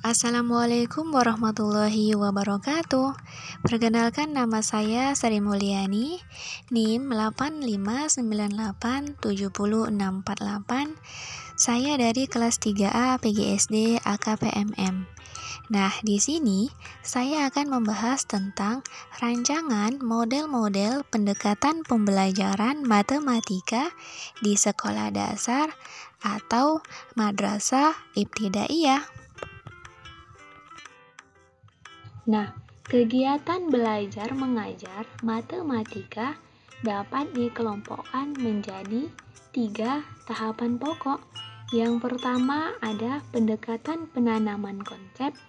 Assalamualaikum warahmatullahi wabarakatuh. Perkenalkan, nama saya Sari Mulyani, NIM 859870648. Saya dari kelas 3A PGSD AKPMM. Nah, di sini saya akan membahas tentang rancangan model-model pendekatan pembelajaran matematika di sekolah dasar atau madrasah ibtidaiyah. Nah, kegiatan belajar mengajar matematika dapat dikelompokkan menjadi 3 tahapan pokok. Yang pertama ada pendekatan penanaman konsep,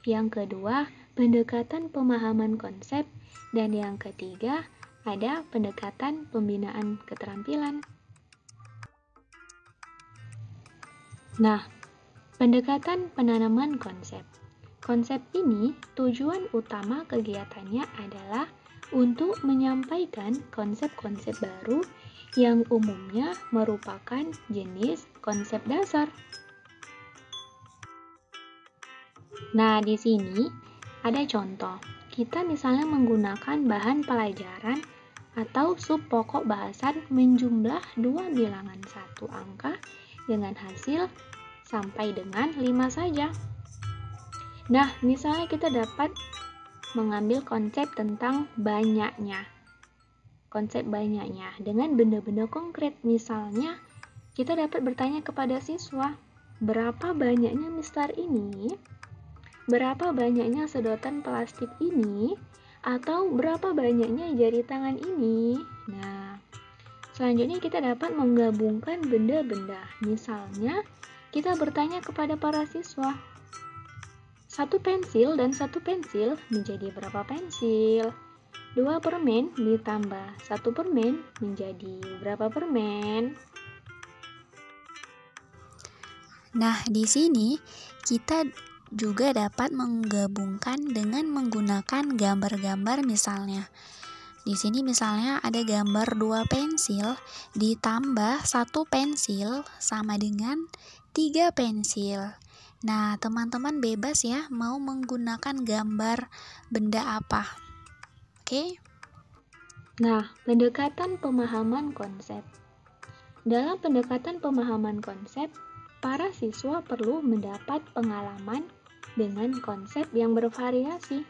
yang kedua pendekatan pemahaman konsep, dan yang ketiga ada pendekatan pembinaan keterampilan. Nah, pendekatan penanaman konsep. Konsep ini tujuan utama kegiatannya adalah untuk menyampaikan konsep-konsep baru yang umumnya merupakan jenis konsep dasar. Nah, di sini ada contoh. Kita misalnya menggunakan bahan pelajaran atau sub pokok bahasan menjumlah 2 bilangan 1 angka dengan hasil sampai dengan 5 saja. Nah, misalnya kita dapat mengambil konsep tentang banyaknya. Konsep banyaknya dengan benda-benda konkret. Misalnya, kita dapat bertanya kepada siswa, berapa banyaknya mistar ini? Berapa banyaknya sedotan plastik ini? Atau berapa banyaknya jari tangan ini? Nah, selanjutnya kita dapat menggabungkan benda-benda. Misalnya, kita bertanya kepada para siswa, 1 pensil dan 1 pensil menjadi berapa pensil? 2 permen ditambah 1 permen menjadi berapa permen? Nah, di sini kita juga dapat menggabungkan dengan menggunakan gambar-gambar misalnya. Di sini misalnya ada gambar 2 pensil ditambah 1 pensil sama dengan 3 pensil. Nah, teman-teman bebas ya mau menggunakan gambar benda apa. Oke? Nah, pendekatan pemahaman konsep. Dalam pendekatan pemahaman konsep, para siswa perlu mendapat pengalaman dengan konsep yang bervariasi,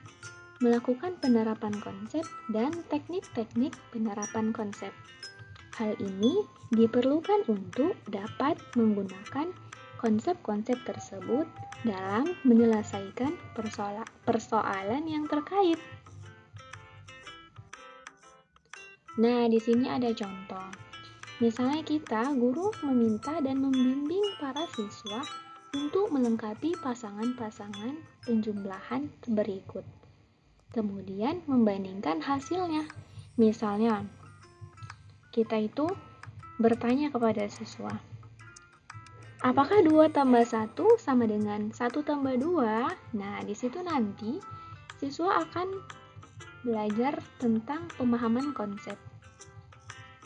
melakukan penerapan konsep dan teknik-teknik penerapan konsep. Hal ini diperlukan untuk dapat menggunakan konsep-konsep tersebut dalam menyelesaikan persoalan yang terkait. Nah, di sini ada contoh. Misalnya guru meminta dan membimbing para siswa untuk melengkapi pasangan-pasangan penjumlahan berikut. Kemudian membandingkan hasilnya. Misalnya, kita itu bertanya kepada siswa, apakah 2 tambah 1 sama dengan 1 tambah 2? Nah, di situ nanti siswa akan belajar tentang pemahaman konsep.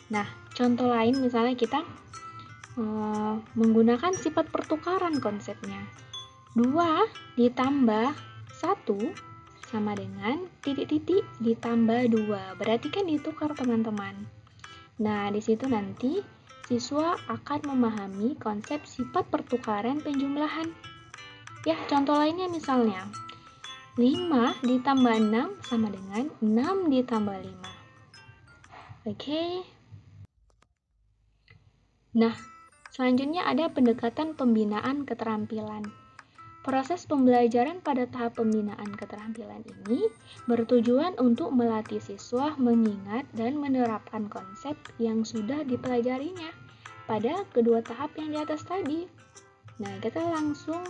Nah, contoh lain misalnya kita menggunakan sifat pertukaran konsepnya. 2 ditambah 1 sama dengan titik-titik ditambah 2. Berarti kan ditukar, teman-teman. Nah, di situ nanti siswa akan memahami konsep sifat pertukaran penjumlahan. Ya, contoh lainnya misalnya 5 ditambah 6 sama dengan 6 ditambah 5. Oke. Nah, selanjutnya ada pendekatan pembinaan keterampilan. Proses pembelajaran pada tahap pembinaan keterampilan ini bertujuan untuk melatih siswa mengingat dan menerapkan konsep yang sudah dipelajarinya pada kedua tahap yang di atas tadi. Nah, kita langsung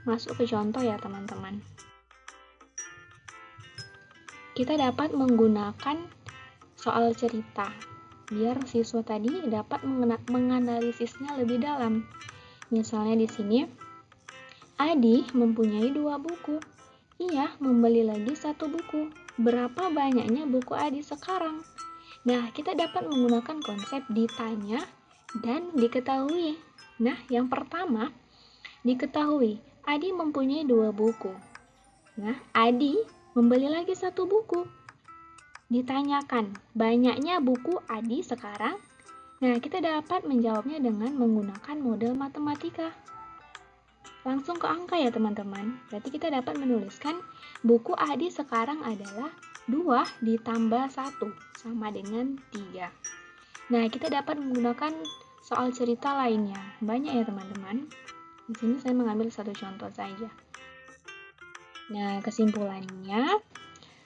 masuk ke contoh ya, teman-teman. Kita dapat menggunakan soal cerita biar siswa tadi dapat menganalisisnya lebih dalam. Misalnya di sini, Adi mempunyai 2 buku. Ia membeli lagi 1 buku. Berapa banyaknya buku Adi sekarang? Nah, kita dapat menggunakan konsep ditanya dan diketahui. Nah, yang pertama, diketahui Adi mempunyai 2 buku. Nah, Adi membeli lagi 1 buku. Ditanyakan, banyaknya buku Adi sekarang? Nah, kita dapat menjawabnya dengan menggunakan model matematika. Langsung ke angka ya teman-teman. Berarti kita dapat menuliskan buku Adi sekarang adalah 2 ditambah 1 sama dengan 3. Nah, kita dapat menggunakan soal cerita lainnya. Banyak ya teman-teman. Di sini saya mengambil 1 contoh saja. Nah, kesimpulannya,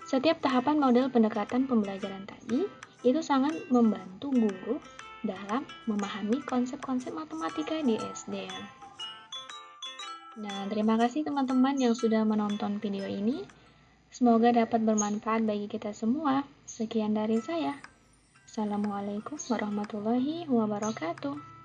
setiap tahapan model pendekatan pembelajaran tadi itu sangat membantu guru dalam memahami konsep-konsep matematika di SD ya. Nah, terima kasih teman-teman yang sudah menonton video ini. Semoga dapat bermanfaat bagi kita semua. Sekian dari saya. Assalamualaikum warahmatullahi wabarakatuh.